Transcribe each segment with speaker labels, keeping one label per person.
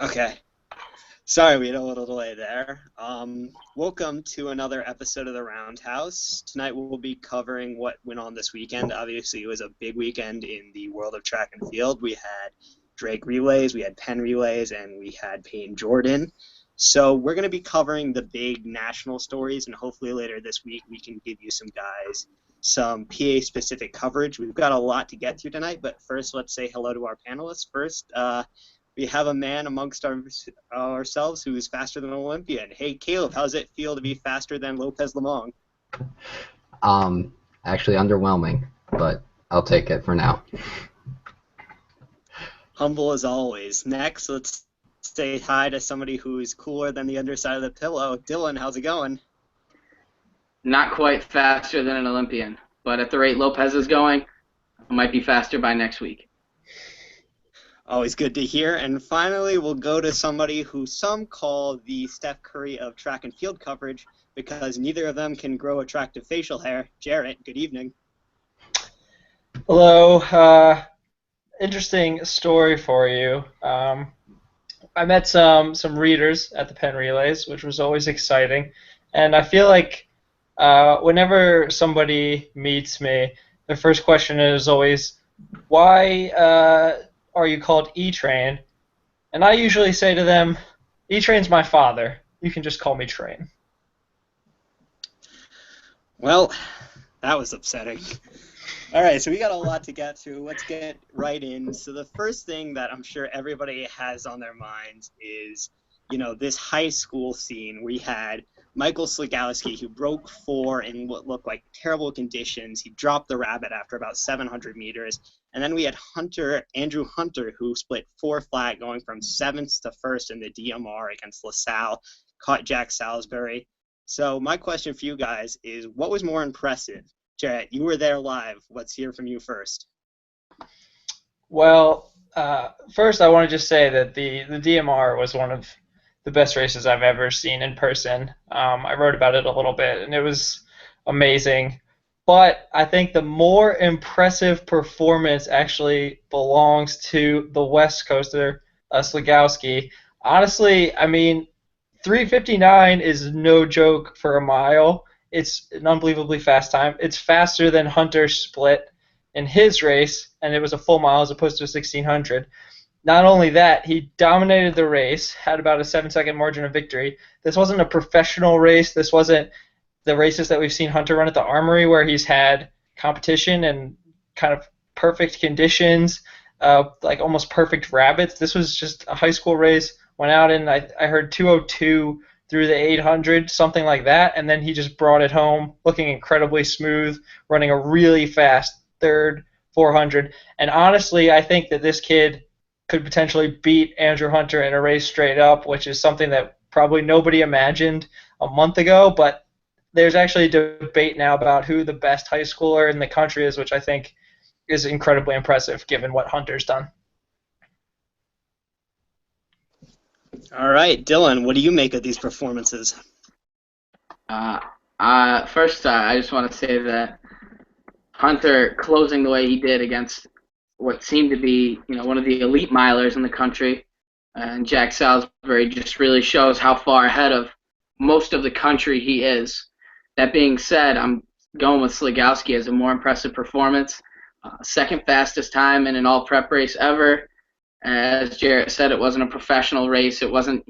Speaker 1: Okay. Sorry, we had a little delay there. Welcome to another episode of the Roundhouse. Tonight we'll be covering what went on this weekend. Obviously, it was a big weekend in the world of track and field. We had Drake relays, we had Penn relays, and we had Peyton Jordan. So we're going to be covering the big national stories, and hopefully later this week we can give you some guys some PA-specific coverage. We've got a lot to get through tonight, but first let's say hello to our panelists. First, we have a man amongst ourselves who is faster than an Olympian. Hey, Caleb, how does it feel to be faster than Lopez Lemong?
Speaker 2: Um, Actually underwhelming, but I'll take it for now.
Speaker 1: Humble as always. Next, let's say hi to somebody who's cooler than the underside of the pillow. Dylan, how's it going?
Speaker 3: Not quite faster than an Olympian, but at the rate Lopez is going, I might be faster by next week.
Speaker 1: Always good to hear. And finally, we'll go to somebody who some call the Steph Curry of track and field coverage because neither of them can grow attractive facial hair. Jarrett, good evening.
Speaker 4: Hello. Interesting story for you. I met some readers at the Penn Relays, which was always exciting. And I feel like whenever somebody meets me, their first question is always, why are you called E-Train? And I usually say to them, E-Train's my father. You can just call me Train.
Speaker 1: Well, that was upsetting. All right, so we got a lot to get through. Let's get right in. So the first thing that I'm sure everybody has on their minds is, this high school scene. We had Michael Slagowski, who broke four in what looked like terrible conditions. He dropped the rabbit after about 700 meters. And then we had Andrew Hunter, who split four flat, going from seventh to first in the DMR against LaSalle, caught Jack Salisbury. So my question for you guys is, what was more impressive? Jarrett, you were there live. Let's hear from you first.
Speaker 4: Well, first I want to just say that the DMR was one of the best races I've ever seen in person. I wrote about it a little bit, and it was amazing. But I think the more impressive performance actually belongs to the West Coaster, Slagowski. Honestly, I mean, 3:59 is no joke for a mile. It's an unbelievably fast time. It's faster than Hunter split in his race, and it was a full mile as opposed to a 1600. Not only that, he dominated the race, had about a 7-second margin of victory. This wasn't a professional race. This wasn't the races that we've seen Hunter run at the Armory where he's had competition and kind of perfect conditions, like almost perfect rabbits. This was just a high school race. Went out and I heard 2:02 through the 800, something like that, and then he just brought it home, looking incredibly smooth, running a really fast third 400. And honestly, I think that this kid could potentially beat Andrew Hunter in a race straight up, which is something that probably nobody imagined a month ago, but there's actually a debate now about who the best high schooler in the country is, which I think is incredibly impressive given what Hunter's done.
Speaker 1: All right, Dylan, what do you make of these performances?
Speaker 3: First, I just want to say that Hunter closing the way he did against what seemed to be, one of the elite milers in the country, and Jack Salisbury just really shows how far ahead of most of the country he is. That being said, I'm going with Slagowski as a more impressive performance. Second fastest time in an all-prep race ever. As Jarrett said, it wasn't a professional race. It wasn't,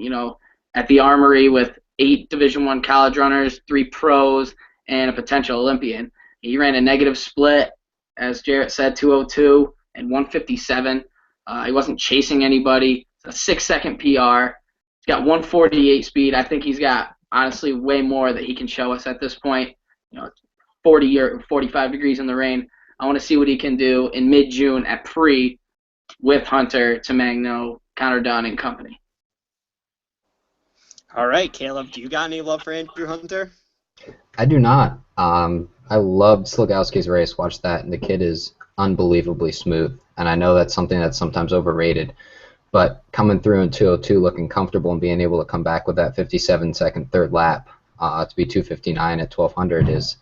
Speaker 3: at the Armory with 8 Division I college runners, 3 pros, and a potential Olympian. He ran a negative split, as Jarrett said, 2:02 and 1:57. He wasn't chasing anybody. It's a 6-second PR. He's got 1:48 speed. I think he's got, honestly, way more that he can show us at this point. 40 or 45 degrees in the rain. I want to see what he can do in mid-June at Pre with Hunter, Tamagno, Connor Dunn, and company.
Speaker 1: All right, Caleb, do you got any love for Andrew Hunter?
Speaker 2: I do not. I loved Slagowski's race. Watched that, and the kid is unbelievably smooth. And I know that's something that's sometimes overrated, but coming through in 2:02, looking comfortable, and being able to come back with that 57-second third lap to be 2:59 at 1200 is,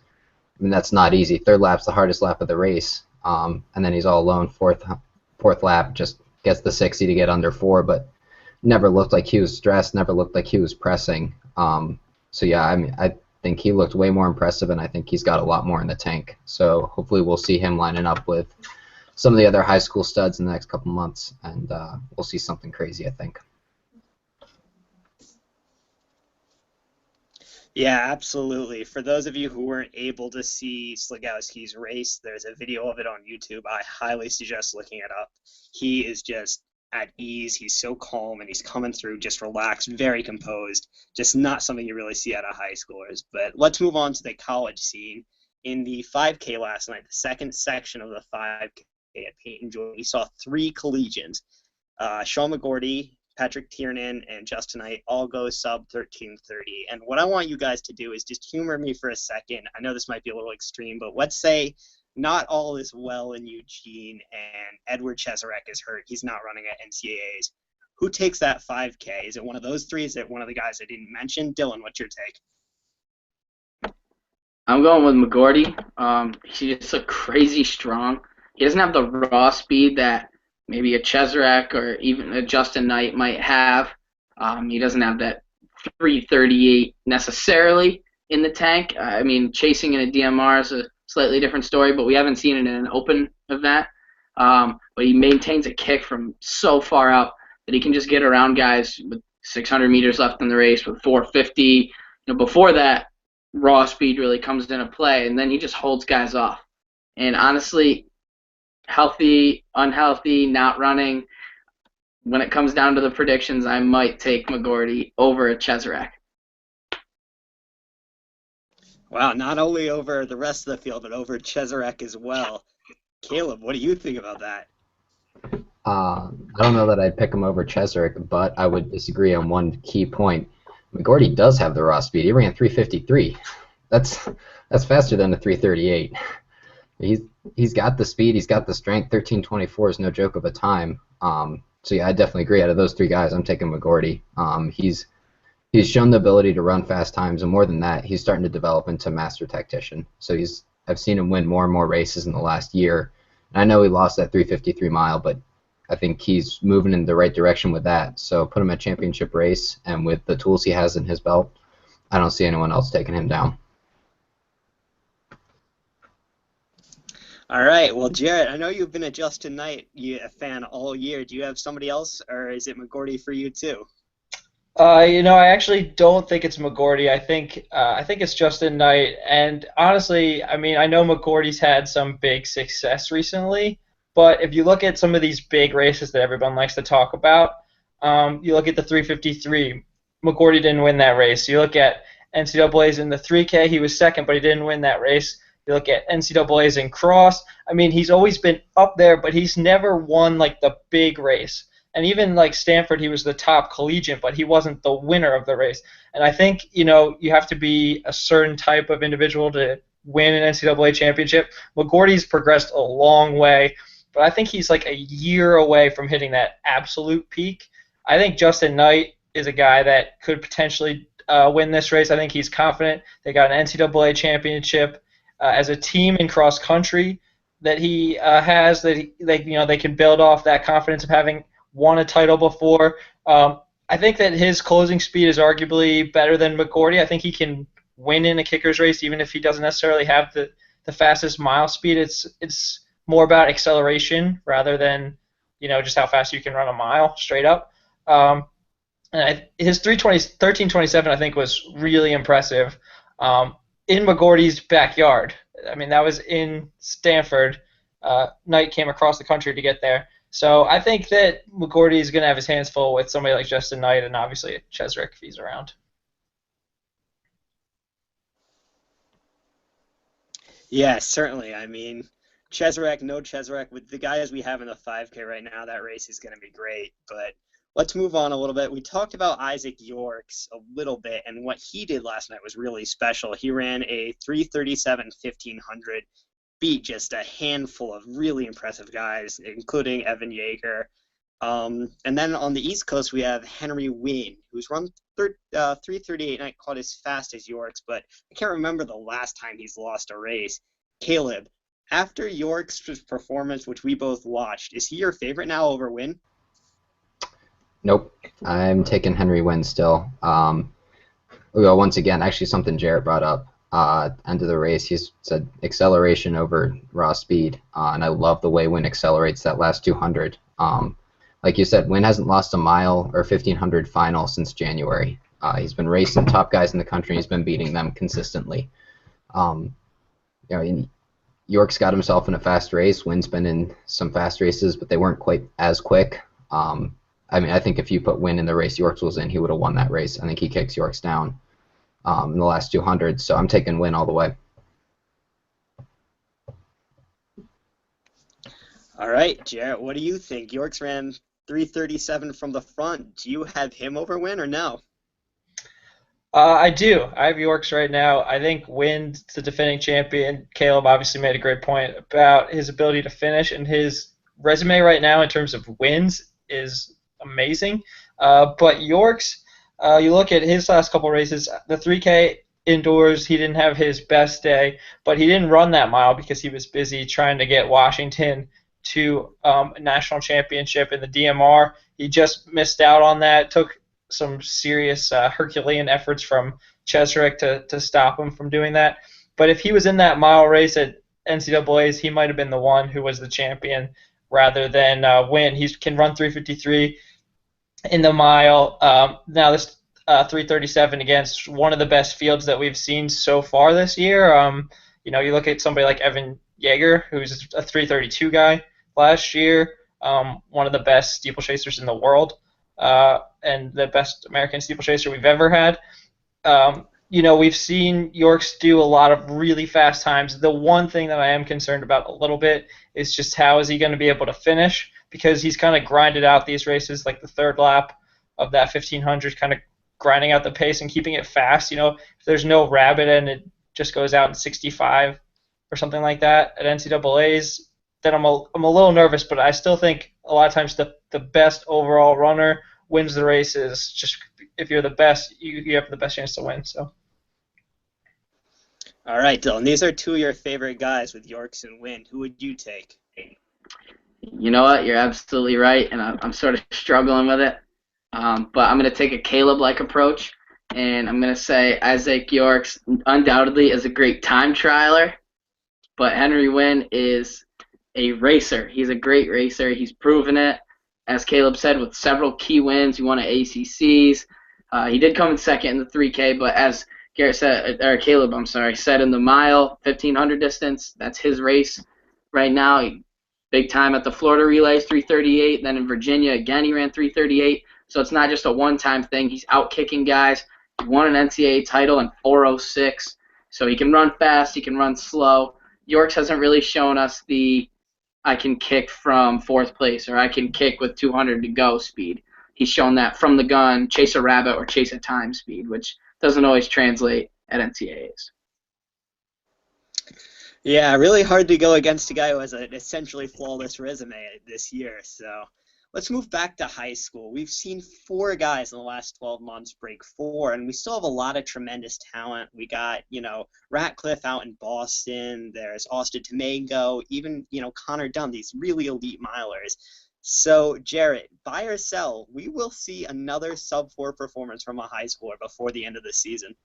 Speaker 2: that's not easy. Third lap's the hardest lap of the race, and then he's all alone. Fourth lap just gets the 60 to get under 4, but never looked like he was stressed, never looked like he was pressing. So yeah, I mean, I think he looked way more impressive, and I think he's got a lot more in the tank. So hopefully we'll see him lining up with some of the other high school studs in the next couple months, and we'll see something crazy, I think.
Speaker 1: Yeah, absolutely. For those of you who weren't able to see Slagowski's race, there's a video of it on YouTube. I highly suggest looking it up. He is just at ease. He's so calm, and he's coming through just relaxed, very composed. Just not something you really see out of high schoolers. But let's move on to the college scene. In the 5K last night, the second section of the 5K at Peyton Joy, we saw three collegians. Sean McGorty, Patrick Tiernan, and Justin Knight all go sub 13:30. And what I want you guys to do is just humor me for a second. I know this might be a little extreme, but let's say not all is well in Eugene and Edward Cheserek is hurt. He's not running at NCAAs. Who takes that 5K? Is it one of those three? Is it one of the guys I didn't mention? Dylan, what's your take?
Speaker 3: I'm going with McGorty. He's just so crazy strong. He doesn't have the raw speed that maybe a Cheserek or even a Justin Knight might have. He doesn't have that 338 necessarily in the tank. I mean, chasing in a DMR is a slightly different story, but we haven't seen it in an open event. But he maintains a kick from so far out that he can just get around guys with 600 meters left in the race with 450. Before that, raw speed really comes into play, and then he just holds guys off. And honestly, healthy, unhealthy, not running, when it comes down to the predictions, I might take McGorty over a Cheserek.
Speaker 1: Wow, not only over the rest of the field, but over Cheserek as well. Caleb, what do you think about that?
Speaker 2: I don't know that I'd pick him over Cheserek, but I would disagree on one key point. McGorty does have the raw speed. He ran 3:53. That's faster than a 3:38. He's got the speed. He's got the strength. 13:24 is no joke of a time. So yeah, I definitely agree. Out of those three guys, I'm taking McGorty. He's shown the ability to run fast times, and more than that, he's starting to develop into master tactician. So I've seen him win more and more races in the last year. And I know he lost that 3:53 mile, but I think he's moving in the right direction with that. So put him at championship race, and with the tools he has in his belt, I don't see anyone else taking him down.
Speaker 1: All right. Well, Jarrett, I know you've been a Justin Knight a fan all year. Do you have somebody else, or is it McGorty for you too?
Speaker 4: I actually don't think it's McGorty. I think it's Justin Knight. And honestly, I mean, I know McGorty's had some big success recently, but if you look at some of these big races that everyone likes to talk about, you look at the 353. McGorty didn't win that race. You look at NCAA's in the 3K, he was second, but he didn't win that race. You look at NCAA's in cross. I mean, he's always been up there, but he's never won like the big race. And even like Stanford, he was the top collegiate, but he wasn't the winner of the race. And I think, you have to be a certain type of individual to win an NCAA championship. McGorty's progressed a long way, but I think he's like a year away from hitting that absolute peak. I think Justin Knight is a guy that could potentially win this race. I think he's confident. They got an NCAA championship as a team in cross country that he has. They can build off that confidence of having won a title before. I think that his closing speed is arguably better than McGorty. I think he can win in a kicker's race even if he doesn't necessarily have the fastest mile speed. It's more about acceleration rather than just how fast you can run a mile straight up. His 13:27 I think was really impressive in McGorty's backyard. I mean, that was in Stanford. Knight came across the country to get there. So I think that McGorty is going to have his hands full with somebody like Justin Knight and obviously Cheserek if he's around.
Speaker 1: Yeah, certainly. I mean, Cheserek, no Cheserek. With the guys we have in the 5K right now, that race is going to be great. But let's move on a little bit. We talked about Isaac Yorks a little bit, and what he did last night was really special. He ran a 3:37 1500, beat just a handful of really impressive guys, including Evan Yeager. And then on the East Coast, we have Henry Wynn, who's run 3:38, not quite as fast as Yorks, but I can't remember the last time he's lost a race. Caleb, after Yorks' performance, which we both watched, is he your favorite now over Wynn?
Speaker 2: Nope. I'm taking Henry Wynn still. Well, once again, actually something Jarrett brought up. End of the race, he said acceleration over raw speed, and I love the way Wynn accelerates that last 200. Like you said, Wynn hasn't lost a mile or 1500 final since January. He's been racing top guys in the country. He's been beating them consistently. York's got himself in a fast race. Wynn's been in some fast races, but they weren't quite as quick. I think if you put Wynn in the race York's was in, he would have won that race. I think he kicks York's down in the last 200, so I'm taking Wynn all the way.
Speaker 1: All right, Jarrett, what do you think? York's ran 3:37 from the front. Do you have him over Wynn or no?
Speaker 4: I do. I have York's right now. I think Wynn's the defending champion. Caleb obviously made a great point about his ability to finish, and his resume right now in terms of wins is amazing. But York's, you look at his last couple races, the 3K indoors, he didn't have his best day, but he didn't run that mile because he was busy trying to get Washington to a national championship in the DMR. He just missed out on that. Took some serious Herculean efforts from Chesrick to stop him from doing that. But if he was in that mile race at NCAA's, he might have been the one who was the champion rather than Wynn. He can run 3:53 in the mile. Now this 3:37 against one of the best fields that we've seen so far this year. You look at somebody like Evan Yeager, who's a 3:32 guy last year, one of the best steeplechasers in the world. And the best American steeplechaser we've ever had. We've seen Yorks do a lot of really fast times. The one thing that I am concerned about a little bit is just how is he going to be able to finish, because he's kind of grinded out these races, like the third lap of that 1500, kind of grinding out the pace and keeping it fast. If there's no rabbit and it just goes out in 65 or something like that at NCAA's, then I'm a little nervous, but I still think a lot of times the best overall runner wins the races. Just if you're the best, you have the best chance to win. So.
Speaker 1: All right, Dylan. These are two of your favorite guys with Yorks and Wynn. Who would you take?
Speaker 3: You know what? You're absolutely right, and I'm sort of struggling with it. But I'm going to take a Caleb-like approach, and I'm going to say Isaac Yorks undoubtedly is a great time trialer, but Henry Wynn is a racer. He's a great racer. He's proven it. As Caleb said, with several key wins, he won at ACCs. He did come in second in the 3K, but as Caleb said in the mile 1500 distance, that's his race right now. Big time at the Florida Relays, 3:38. Then in Virginia, again, he ran 3:38. So it's not just a one-time thing. He's out-kicking guys. He won an NCAA title in 4:06. So he can run fast. He can run slow. Yorks hasn't really shown us the I can kick from fourth place or I can kick with 200 to go speed. He's shown that from the gun, chase a rabbit or chase a time speed, which doesn't always translate at NCAAs.
Speaker 1: Yeah, really hard to go against a guy who has an essentially flawless resume this year. So let's move back to high school. We've seen 4 guys in the last 12 months break 4, and we still have a lot of tremendous talent. We got, Ratcliffe out in Boston. There's Austin Tomago, even, Connor Dunn, these really elite milers. So, Jarrett, buy or sell, we will see another sub-4 performance from a high schooler before the end of the season.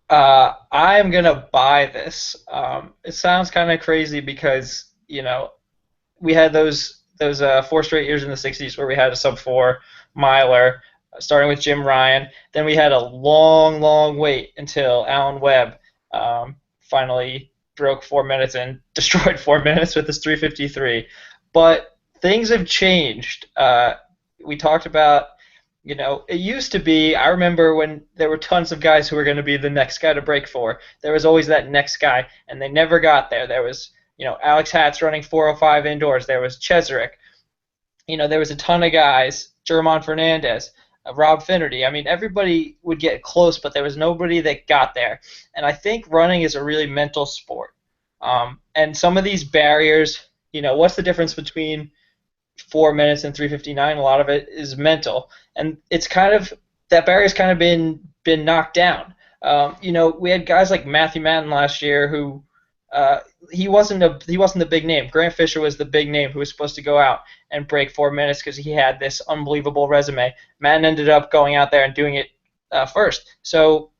Speaker 4: I am going to buy this. It sounds kind of crazy because, we had those 4 straight years in the 60s where we had a sub-4 miler, starting with Jim Ryan. Then we had a long, long wait until Alan Webb finally broke 4 minutes and destroyed 4 minutes with his 3:53. But things have changed. We talked about, it used to be, I remember when there were tons of guys who were going to be the next guy to break 4. There was always that next guy, and they never got there. There was, Alex Hatz running 4:05 indoors. There was Chesrick. There was a ton of guys, German Fernandez, Rob Finnerty. I mean, everybody would get close, but there was nobody that got there. And I think running is a really mental sport. And some of these barriers, what's the difference between 4 minutes and 3:59? A lot of it is mental. And it's kind of, that barrier's kind of been knocked down. We had guys like Matthew Madden last year who he wasn't the big name. Grant Fisher was the big name who was supposed to go out and break 4 minutes because he had this unbelievable resume. Madden ended up going out there and doing it first. So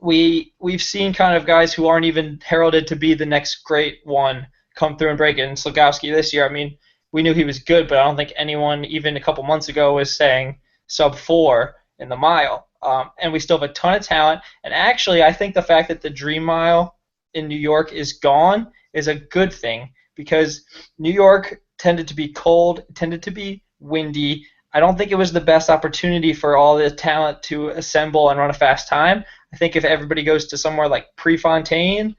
Speaker 4: we've seen kind of guys who aren't even heralded to be the next great one come through and break it. And Slugowski this year, I mean, we knew he was good, but I don't think anyone even a couple months ago was saying sub 4 in the mile. And we still have a ton of talent. And actually, I think the fact that the Dream Mile in New York is gone is a good thing because New York tended to be cold, tended to be windy. I don't think it was the best opportunity for all the talent to assemble and run a fast time. I think if everybody goes to somewhere like Prefontaine,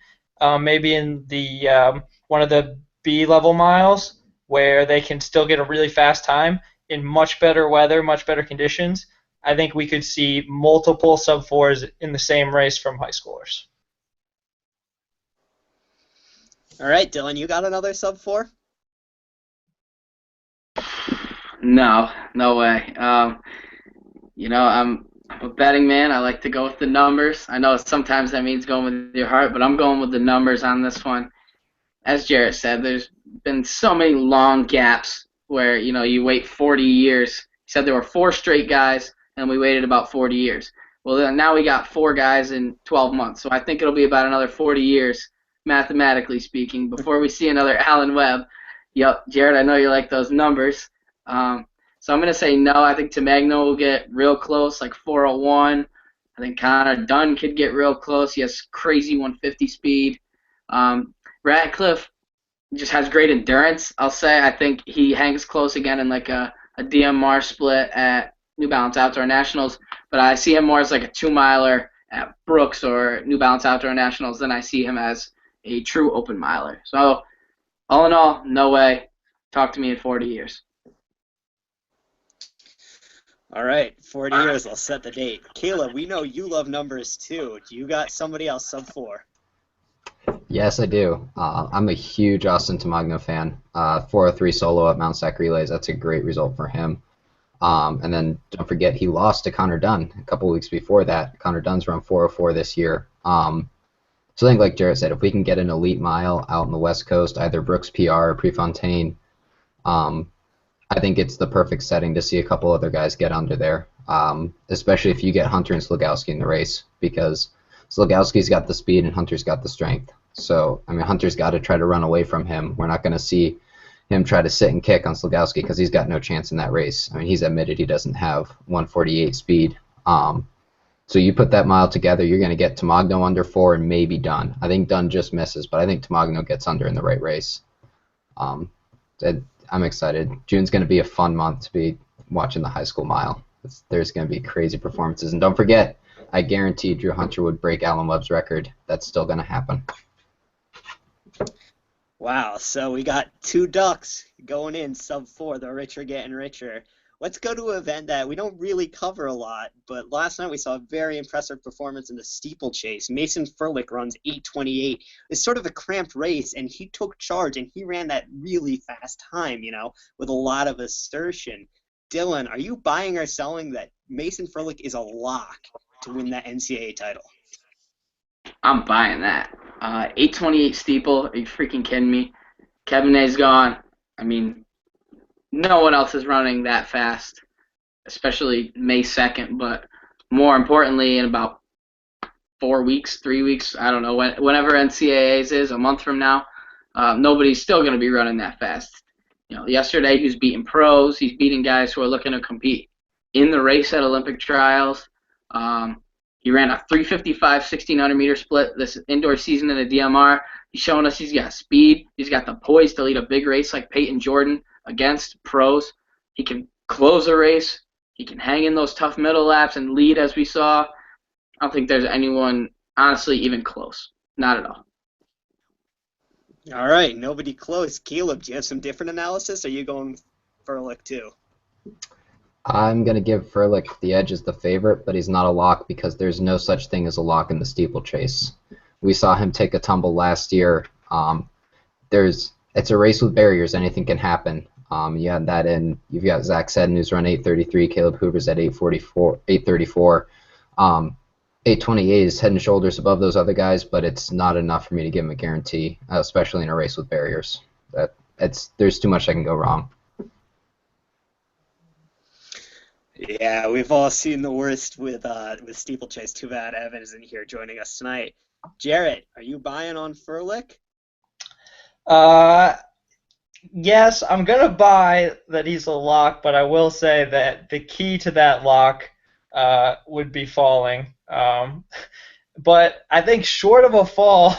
Speaker 4: maybe in the one of the B-level miles, where they can still get a really fast time in much better weather, much better conditions, I think we could see multiple sub-4s in the same race from high schoolers.
Speaker 1: All right, Dylan, you got another sub 4?
Speaker 3: No way. I'm a betting man. I like to go with the numbers. I know sometimes that means going with your heart, but I'm going with the numbers on this one. As Jarrett said, there's been so many long gaps where, you wait 40 years. He said there were 4 straight guys, and we waited about 40 years. Well, then now we got 4 guys in 12 months. So I think it'll be about another 40 years, mathematically speaking, before we see another Alan Webb. Yep, Jarrett, I know you like those numbers. So I'm going to say no. I think Tamagno will get real close, like 401. I think Connor Dunn could get real close. He has crazy 150 speed. Ratcliffe just has great endurance, I'll say. I think he hangs close again in like a DMR split at New Balance Outdoor Nationals, but I see him more as like a 2-miler at Brooks or New Balance Outdoor Nationals than I see him as a true open miler. So all in all, no way. Talk to me in 40 years.
Speaker 1: All right, 40 years, I'll set the date. Caleb, we know you love numbers too. Do you got somebody else sub 4?
Speaker 2: Yes, I do. I'm a huge Austin Tamagno fan. 403 solo at Mount Sac Relays. That's a great result for him. And then don't forget he lost to Connor Dunn a couple weeks before that. Connor Dunn's run 404 this year. So I think, like Jarrett said, if we can get an elite mile out on the West Coast, either Brooks PR or Prefontaine, I think it's the perfect setting to see a couple other guys get under there, especially if you get Hunter and Slugowski in the race, because Slugowski's got the speed and Hunter's got the strength. So, I mean, Hunter's got to try to run away from him. We're not going to see him try to sit and kick on Slugowski because he's got no chance in that race. I mean, he's admitted he doesn't have 148 speed. So you put that mile together, you're going to get Tamagno under 4 and maybe Dunn. I think Dunn just misses, but I think Tamagno gets under in the right race. I'm excited. June's going to be a fun month to be watching the high school mile. There's going to be crazy performances. And don't forget, I guarantee Drew Hunter would break Alan Webb's record. That's still going to happen.
Speaker 1: Wow, so we got 2 ducks going in sub 4. The rich are getting richer. Let's go to an event that we don't really cover a lot, but last night we saw a very impressive performance in the steeplechase. Mason Furlick runs 8:28. It's sort of a cramped race, and he took charge, and he ran that really fast time, with a lot of assertion. Dylan, are you buying or selling that Mason Furlick is a lock to win that NCAA title?
Speaker 3: I'm buying that. 8:28 steeple. Are you freaking kidding me? Cabinet's gone. I mean, no one else is running that fast, especially May 2nd. But more importantly, in about 4 weeks, 3 weeks, I don't know, whenever NCAAs is, a month from now, nobody's still going to be running that fast. Yesterday he was beating pros. He's beating guys who are looking to compete in the race at Olympic trials. He ran a 3:55 1,600-meter split this indoor season in the DMR. He's showing us he's got speed. He's got the poise to lead a big race like Peyton Jordan against pros. He can close a race. He can hang in those tough middle laps and lead as we saw. I don't think there's anyone, honestly, even close. Not at all.
Speaker 1: All right, nobody close. Caleb, do you have some different analysis, or are you going Furlick too?
Speaker 2: I'm going to give Furlick the edge as the favorite, but he's not a lock because there's no such thing as a lock in the steeplechase. We saw him take a tumble last year. It's a race with barriers. Anything can happen. You had that in. You've got Zach Seddon, who's run 8:33. Caleb Hoover's at 8:34. 828 is head and shoulders above those other guys, but it's not enough for me to give him a guarantee, especially in a race with barriers. There's too much that can go wrong.
Speaker 1: Yeah, we've all seen the worst with steeplechase. Too bad Evan isn't here joining us tonight. Jarrett, are you buying on Furlick?
Speaker 4: Yes, I'm going to buy that he's a lock, but I will say that the key to that lock would be falling. But I think short of a fall,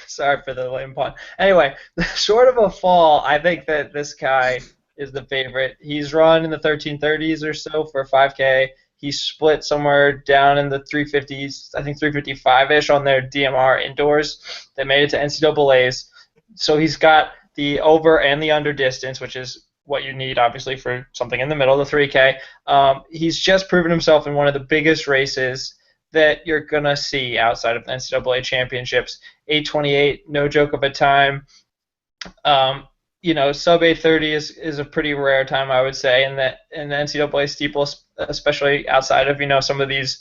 Speaker 4: sorry for the lame pun. Anyway, short of a fall, I think that this guy is the favorite. He's run in the 1330s or so for 5K. He's split somewhere down in the 350s, I think 355-ish on their DMR indoors. They made it to NCAAs. So he's got the over and the under distance, which is what you need, obviously, for something in the middle, the 3K. He's just proven himself in one of the biggest races that you're going to see outside of the NCAA championships. 8:28, no joke of a time. Sub 8:30 is a pretty rare time, I would say, in the NCAA steeple, especially outside of some of these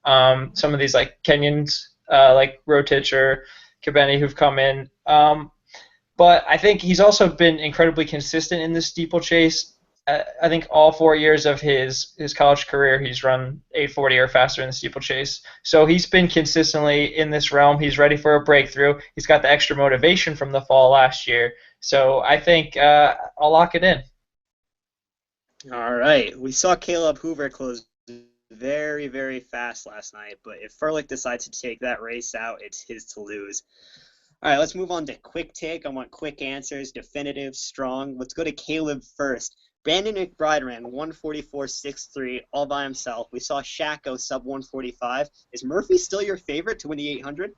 Speaker 4: like Kenyans like Rotich or Kabeni who've come in. But I think he's also been incredibly consistent in the steeplechase. I think all 4 years of his college career, he's run 8:40 or faster in the steeplechase. So he's been consistently in this realm. He's ready for a breakthrough. He's got the extra motivation from the fall last year. So I think I'll lock it in.
Speaker 1: All right. We saw Caleb Hoover close very, very fast last night, but if Furlick decides to take that race out, it's his to lose. All right, let's move on to quick take. I want quick answers, definitive, strong. Let's go to Caleb first. Brandon McBride ran 144.63 all by himself. We saw Shaq go sub 145. Is Murphy still your favorite to win the 800?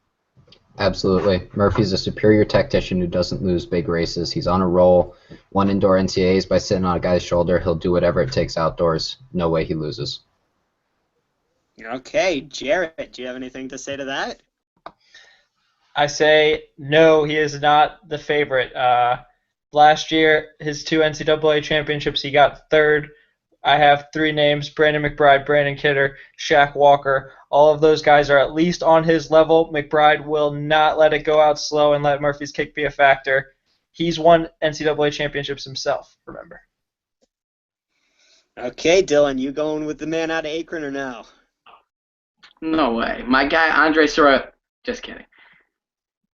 Speaker 2: Absolutely. Murphy's a superior tactician who doesn't lose big races. He's on a roll. Won indoor NCAAs by sitting on a guy's shoulder. He'll do whatever it takes outdoors. No way he loses.
Speaker 1: Okay, Jarrett, do you have anything to say to that?
Speaker 4: I say no, he is not the favorite. Last year, his 2 NCAA championships, he got third. I have 3 names: Brandon McBride, Brandon Kidder, Shaq Walker. All of those guys are at least on his level. McBride will not let it go out slow and let Murphy's kick be a factor. He's won NCAA championships himself, remember.
Speaker 1: Okay, Dylan, you going with the man out of Akron or no?
Speaker 3: No way. My guy, Andre Soroya, just kidding.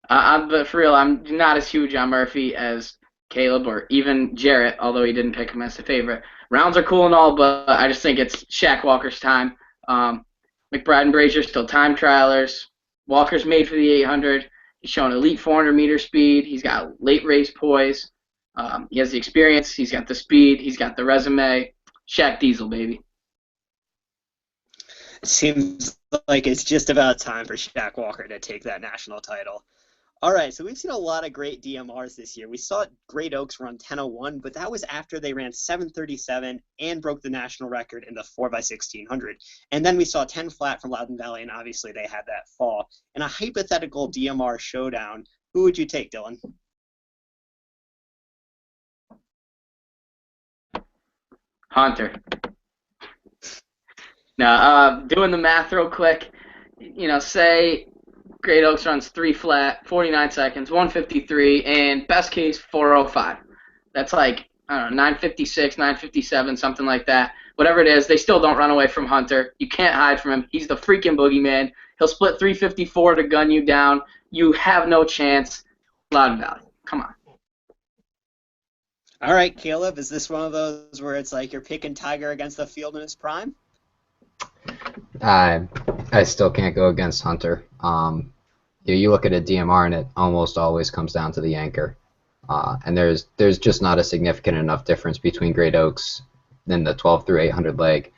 Speaker 3: But for real, I'm not as huge on Murphy as Caleb or even Jarrett, although he didn't pick him as a favorite. Rounds are cool and all, but I just think it's Shaq Walker's time. McBride and Brazier still time trialers. Walker's made for the 800. He's shown elite 400-meter speed. He's got late race poise. He has the experience. He's got the speed. He's got the resume. Shaq Diesel, baby.
Speaker 1: It seems like it's just about time for Shaq Walker to take that national title. All right, so we've seen a lot of great DMRs this year. We saw Great Oaks run 10:01, but that was after they ran 7:37 and broke the national record in the 4x1600. And then we saw 10 flat from Loudon Valley, and obviously they had that fall. In a hypothetical DMR showdown, who would you take, Dylan?
Speaker 3: Hunter. Now, doing the math real quick, say Great Oaks runs 3 flat, 49 seconds, 153, and best case 405. That's like, I don't know, 956, 957, something like that. Whatever it is, they still don't run away from Hunter. You can't hide from him. He's the freaking boogeyman. He'll split 354 to gun you down. You have no chance. Loudon Valley. Come on.
Speaker 1: All right, Caleb, is this one of those where it's like you're picking Tiger against the field in his prime?
Speaker 2: I still can't go against Hunter. You look at a DMR and it almost always comes down to the anchor. And there's just not a significant enough difference between Great Oaks in the 12 through 800 leg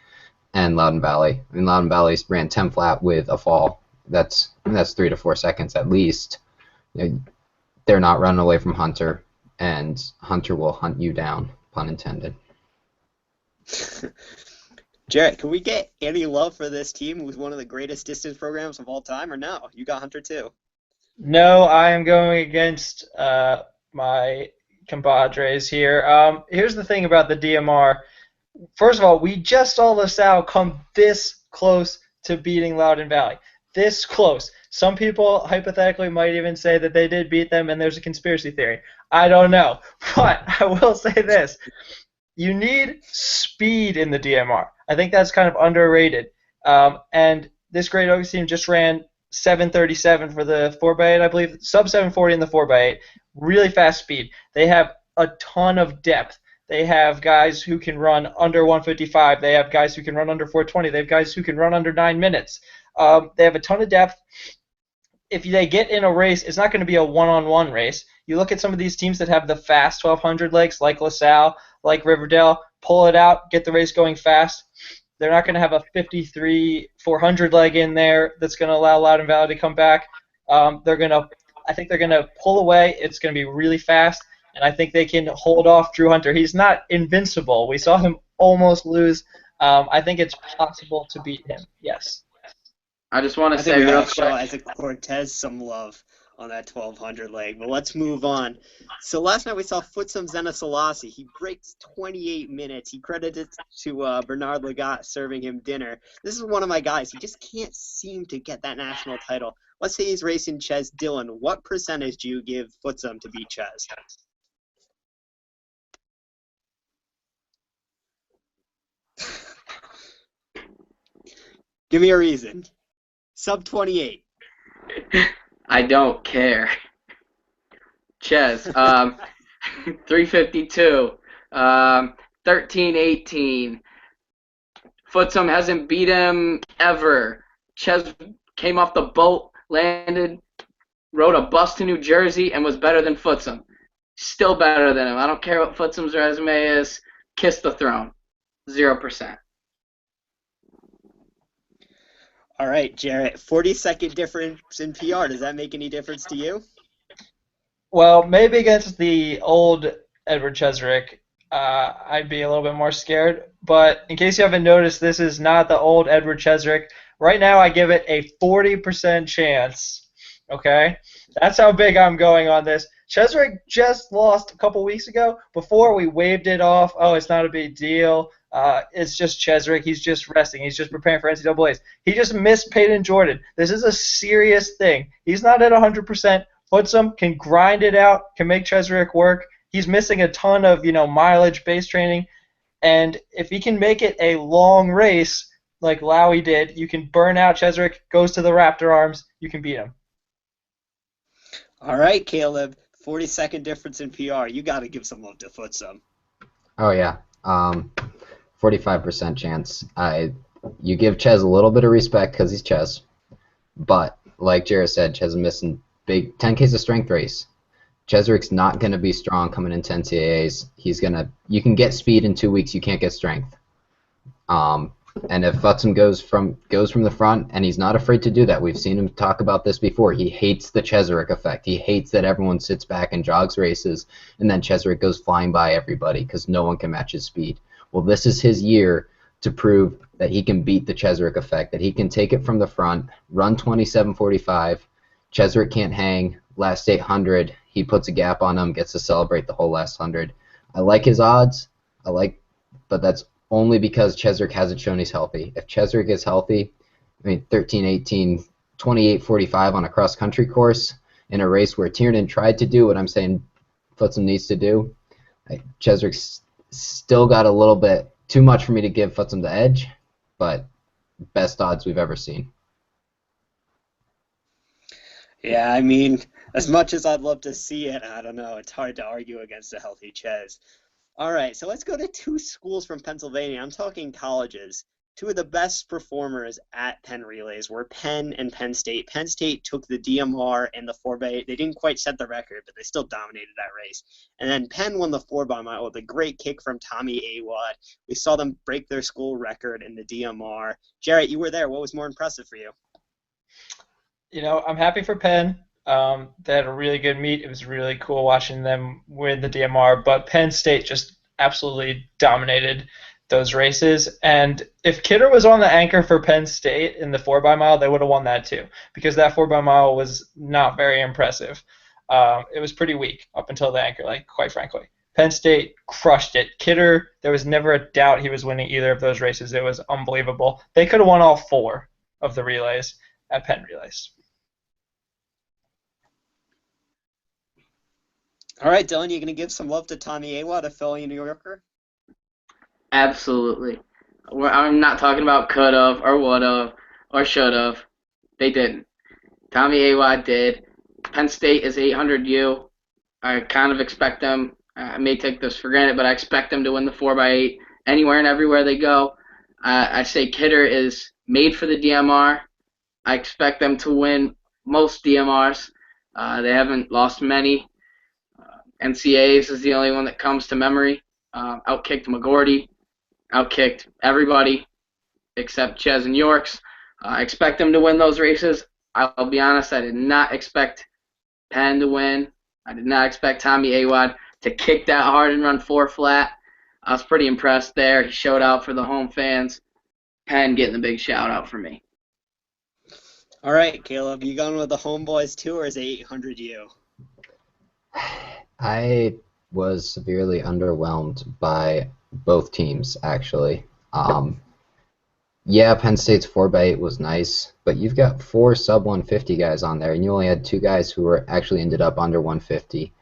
Speaker 2: and Loudon Valley. I mean, Loudon Valley ran 10 flat with a fall. That's 3 to 4 seconds at least. They're not running away from Hunter, and Hunter will hunt you down, pun intended.
Speaker 1: Jarrett, can we get any love for this team with one of the greatest distance programs of all time, or no? You got Hunter too.
Speaker 4: No, I am going against my compadres here. Here's the thing about the DMR. First of all, we just saw LaSalle come this close to beating Loudon Valley. this close. Some people hypothetically might even say that they did beat them and there's a conspiracy theory. I don't know. But I will say this. You need speed in the DMR. I think that's kind of underrated. And this Great Oaks team just ran 7:37 for the 4x8, I believe, sub 7:40 in the 4x8. Really fast speed. They have a ton of depth. They have guys who can run under 155. They have guys who can run under 420. They have guys who can run under 9 minutes. They have a ton of depth. If they get in a race, it's not going to be a one-on-one race. You look at some of these teams that have the fast 1200 legs, like LaSalle, like Riverdale, pull it out, get the race going fast. They're not going to have a 53 400 leg in there that's going to allow Loudon Valley to come back. I think they're going to pull away. It's going to be really fast, and I think they can hold off Drew Hunter. He's not invincible. We saw him almost lose. I think it's possible to beat him. Yes.
Speaker 3: I just want to
Speaker 1: I
Speaker 3: say
Speaker 1: think we
Speaker 3: real
Speaker 1: gotta show
Speaker 3: quick.
Speaker 1: Isaac Cortez some love on that 1200 leg, but let's move on. So last night we saw Futsum Zena Selassie. He breaks 28 minutes. He credits to Bernard Lagat serving him dinner. This is one of my guys. He just can't seem to get that national title. Let's say he's racing Ches Dillon. What percentage do you give Futsum to beat Ches? Give me a reason. Sub 28.
Speaker 3: I don't care. Ches, 352, 13-18. Futsum hasn't beat him ever. Ches came off the boat, landed, rode a bus to New Jersey, and was better than Futsum. Still better than him. I don't care what Futsum's resume is. Kiss the throne. 0%.
Speaker 1: All right, Jarrett, 40-second difference in PR. Does that make any difference to you?
Speaker 4: Well, maybe against the old Edward Chesrick, I'd be a little bit more scared. But in case you haven't noticed, this is not the old Edward Chesrick. Right now, I give it a 40% chance. Okay? That's how big I'm going on this. Chesrick just lost a couple weeks ago. Before, we waved it off. Oh, it's not a big deal. It's just Chesrick. He's just resting. He's just preparing for NCAAs. He just missed Peyton Jordan. This is a serious thing. He's not at 100%. Futsum can grind it out, can make Chesrick work. He's missing a ton of, mileage base training. And if he can make it a long race like Lowy did, you can burn out Chesrick, goes to the Raptor arms, you can beat him.
Speaker 1: All right, Caleb, 40-second difference in PR. You got to give some love to Futsum.
Speaker 2: Oh, yeah. 45% chance. You give Ches a little bit of respect because he's Ches. But, like Jared said, Ches is missing big 10K's a strength race. Chesrick's not going to be strong coming into NCAAs. You can get speed in 2 weeks, you can't get strength. And if Futsum goes from the front, and he's not afraid to do that, we've seen him talk about this before. He hates the Chesrick effect. He hates that everyone sits back and jogs races, and then Chesrick goes flying by everybody because no one can match his speed. Well, this is his year to prove that he can beat the Chesrick effect, that he can take it from the front, run 27:45. Chesrick can't hang. Last 800, he puts a gap on him, gets to celebrate the whole last 100. I like his odds. But that's only because Chesrick hasn't shown he's healthy. If Chesrick is healthy, 13-18, 28:45 on a cross-country course in a race where Tiernan tried to do what I'm saying Futsum needs to do, Chesrick's still got a little bit too much for me to give Futsum the edge, but best odds we've ever seen.
Speaker 1: Yeah, as much as I'd love to see it, I don't know. It's hard to argue against a healthy Ches. All right, so let's go to two schools from Pennsylvania. I'm talking colleges. Two of the best performers at Penn Relays were Penn and Penn State. Penn State took the DMR and the 4x8. They didn't quite set the record, but they still dominated that race. And then Penn won the 4x mile with a great kick from Tommy Awad. We saw them break their school record in the DMR. Jarrett, you were there. What was more impressive for you?
Speaker 4: I'm happy for Penn. They had a really good meet. It was really cool watching them win the DMR, but Penn State just absolutely dominated those races. And if Kidder was on the anchor for Penn State in the 4x mile, they would have won that too, because that 4x mile was not very impressive. It was pretty weak up until the anchor, quite frankly. Penn State crushed it. Kidder, there was never a doubt he was winning either of those races. It was unbelievable. They could have won all four of the relays. at Penn Relays.
Speaker 1: All right, Dylan, you going to give some love to Tommy Awad, a fellow New Yorker?
Speaker 3: Absolutely. I'm not talking about could've or would've or should've. They didn't. Tommy Awad did. Penn State is 800U. I kind of expect them. I may take this for granted, but I expect them to win the 4x8 anywhere and everywhere they go. I say Kidder is made for the DMR. I expect them to win most DMRs. They haven't lost many. NCAAs is the only one that comes to memory. Outkicked McGordy, outkicked everybody except Ches and Yorks. I expect them to win those races. I'll be honest, I did not expect Penn to win. I did not expect Tommy Awad to kick that hard and run 4 flat. I was pretty impressed there. He showed out for the home fans. Penn getting the big shout out for me.
Speaker 1: All right, Caleb, you going with the homeboys too, or is it 800U?
Speaker 2: I was severely underwhelmed by both teams, actually. Yeah, Penn State's 4x8 was nice, but you've got 4 sub-150 guys on there, and you only had 2 guys who were actually ended up under 150.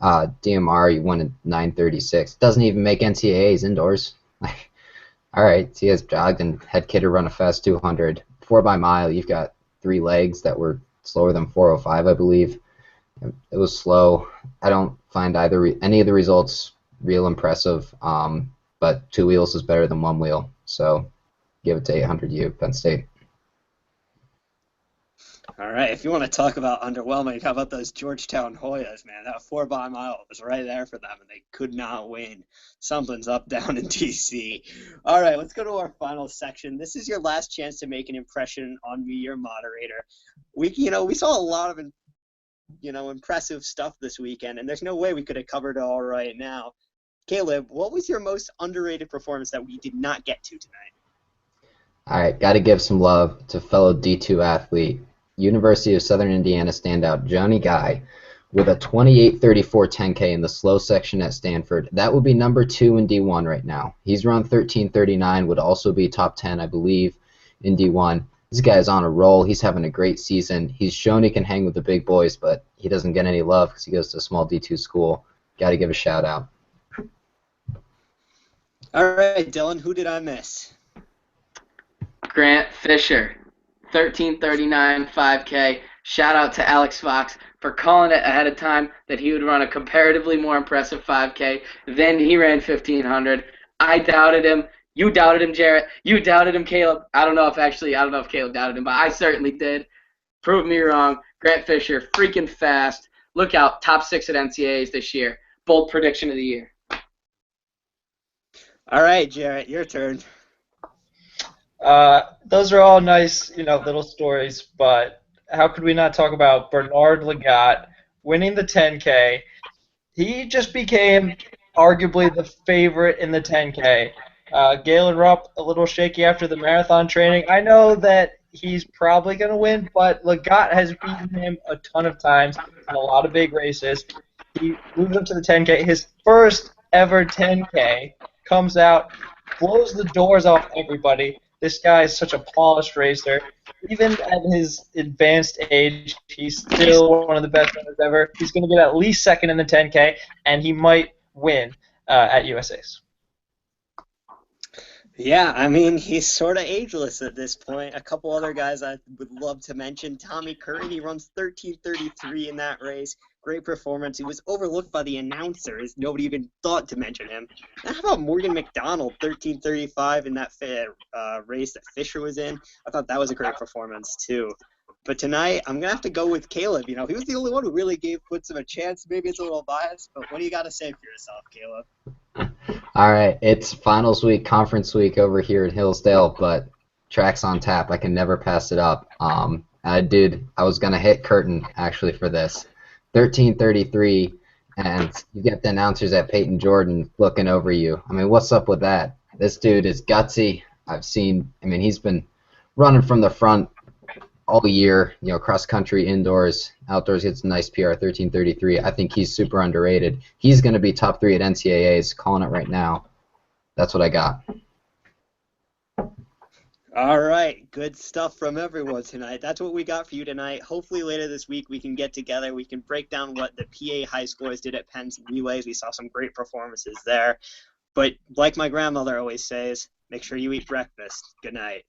Speaker 2: DMR, you won at 936. Doesn't even make NCAAs indoors. All right, so he has jogged and had Kidder run a fast 200. 4 by mile, you've got 3 legs that were slower than 405, I believe. It was slow. I don't find any of the results real impressive, but 2 wheels is better than 1 wheel, so give it to 800U, Penn State.
Speaker 1: All right, if you want to talk about underwhelming, how about those Georgetown Hoyas, man? That 4 by mile was right there for them, and they could not win. Something's up down in D.C. All right, let's go to our final section. This is your last chance to make an impression on me, your moderator. We saw a lot of impressive stuff this weekend, and there's no way we could have covered it all right now. Caleb, what was your most underrated performance that we did not get to tonight?
Speaker 2: All right, got to give some love to fellow D2 athlete, University of Southern Indiana standout Johnny Guy, with a 28:34 10K in the slow section at Stanford. That would be number 2 in D1 right now. He's run 13:39, would also be top 10, I believe, in D1. This guy's on a roll. He's having a great season. He's shown he can hang with the big boys, but he doesn't get any love because he goes to a small D2 school. Got to give a shout out.
Speaker 1: All right, Dylan, who did I miss?
Speaker 3: Grant Fisher, 13:39 5K. Shout out to Alex Fox for calling it ahead of time that he would run a comparatively more impressive 5K. Then he ran 1500. I doubted him. You doubted him, Jarrett. You doubted him, Caleb. I don't know if Caleb doubted him, but I certainly did. Prove me wrong. Grant Fisher, freaking fast. Look out, top 6 at NCAAs this year. Bold prediction of the year.
Speaker 1: All right, Jarrett, your turn.
Speaker 4: Those are all nice, little stories, but how could we not talk about Bernard Lagat winning the 10K? He just became arguably the favorite in the 10K. Galen Rupp, a little shaky after the marathon training. I know that he's probably going to win, but Lagat has beaten him a ton of times in a lot of big races. He moves up to the 10K. His first ever 10K comes out, blows the doors off everybody. This guy is such a polished racer. Even at his advanced age, he's still one of the best runners ever. He's going to get at least second in the 10K, and he might win at USA's.
Speaker 1: Yeah, I mean, he's sort of ageless at this point. A couple other guys I would love to mention. Tommy Curran, he runs 13:33 in that race. Great performance. He was overlooked by the announcers. Nobody even thought to mention him. And how about Morgan McDonald, 13:35 in that race that Fisher was in? I thought that was a great performance, too. But tonight, I'm going to have to go with Caleb. He was the only one who really gave Foots a chance. Maybe it's a little biased, but what do you got to say for yourself, Caleb?
Speaker 2: All right, it's finals week, conference week over here in Hillsdale, but track's on tap. I can never pass it up. I was going to hit curtain, actually, for this. 13:33, and you get the announcers at Peyton Jordan looking over you. I mean, what's up with that? This dude is gutsy. He's been running from the front all year, cross country, indoors, outdoors, gets a nice PR, 13:33. I think he's super underrated. He's going to be top 3 at NCAAs, calling it right now. That's what I got.
Speaker 1: All right, good stuff from everyone tonight. That's what we got for you tonight. Hopefully later this week we can get together. We can break down what the PA high schoolers did at Penn's relays. We saw some great performances there. But like my grandmother always says, make sure you eat breakfast. Good night.